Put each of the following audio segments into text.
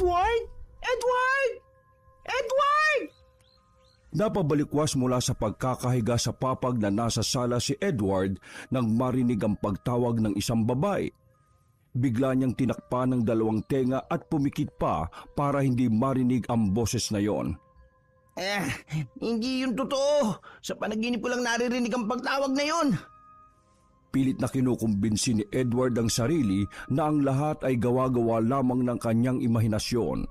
Edward! Edward! Edward! Napabalikwas mula sa pagkakahiga sa papag na nasa sala si Edward nang marinig ang pagtawag ng isang babae. Bigla niyang tinakpan ng dalawang tenga at pumikit pa para hindi marinig ang boses na yon. Hindi yun totoo. Sa panaginip ko lang naririnig ang pagtawag na yon. Pilit na kinukumbinsi ni Edward ang sarili na ang lahat ay gawa-gawa lamang ng kanyang imahinasyon.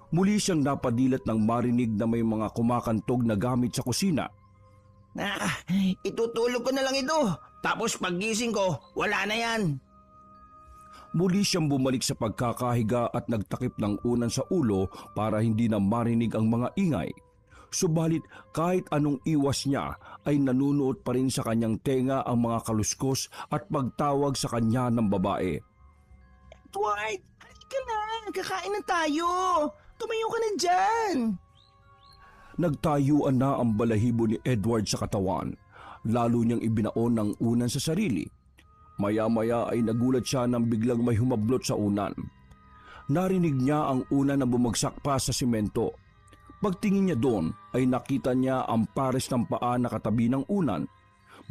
Muli siyang napadilat ng marinig na may mga kumakantog na gamit sa kusina. Itutulog ko na lang ito. Tapos paggising ko, wala na yan. Muli siyang bumalik sa pagkakahiga at nagtakip ng unan sa ulo para hindi na marinig ang mga ingay. Subalit kahit anong iwas niya ay nanunuot pa rin sa kanyang tenga ang mga kaluskos at pagtawag sa kanya ng babae. Edward, halika na. Kakain na tayo. Tumayo ka na dyan. Nagtayuan na ang balahibo ni Edward sa katawan. Lalo niyang ibinaon ng unan sa sarili. Maya-maya ay nagulat siya nang biglang may humablot sa unan. Narinig niya ang unan na bumagsak pa sa simento. Pagtingin niya doon ay nakita niya ang pares ng paa na katabi ng unan.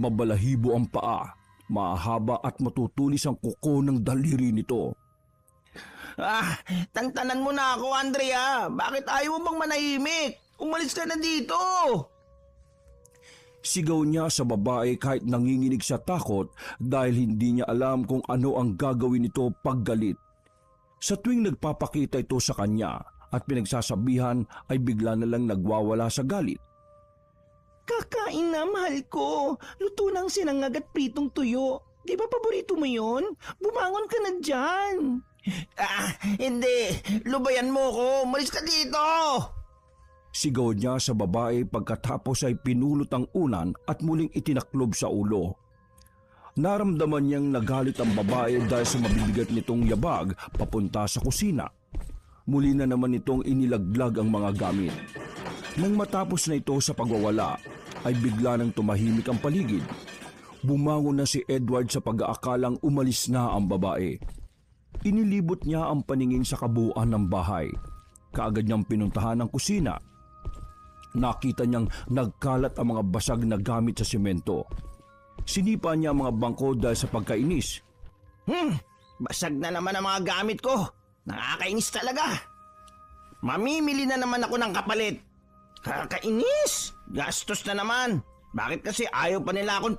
Mabalahibo ang paa, mahaba at matutulis ang kuko ng daliri nito. Tantanan mo na ako, Andrea. Bakit ayaw mo bang manahimik? Umalis ka na dito. Sigaw niya sa babae kahit nanginginig sa takot dahil hindi niya alam kung ano ang gagawin nito paggalit. Sa tuwing nagpapakita ito sa kanya at pinagsasabihan ay bigla na lang nagwawala sa galit. Kakain na, mahal ko. Luto ng sinangag at pritong tuyo. Di ba paborito mo yon? Bumangon ka na dyan. Hindi. Lubayan mo ko. Malis ka dito. Sigaw niya sa babae pagkatapos ay pinulot ang unan at muling itinaklob sa ulo. Naramdaman niyang nagalit ang babae dahil sa mabibigat nitong yabag papunta sa kusina. Muli na naman itong inilaglag ang mga gamit. Nang matapos na ito sa pagwawala, ay bigla nang tumahimik ang paligid. Bumangon na si Edward sa pag-aakalang umalis na ang babae. Inilibot niya ang paningin sa kabuuan ng bahay. Kaagad niyang pinuntahan ang kusina. Nakita niyang nagkalat ang mga basag na gamit sa simento. Sinipa niya ang mga bangko dahil sa pagkainis. Basag na naman ang mga gamit ko. Nakakainis talaga. Mamimili na naman ako ng kapalit. Kakainis. Gastos na naman. Bakit kasi ayaw pa nila akong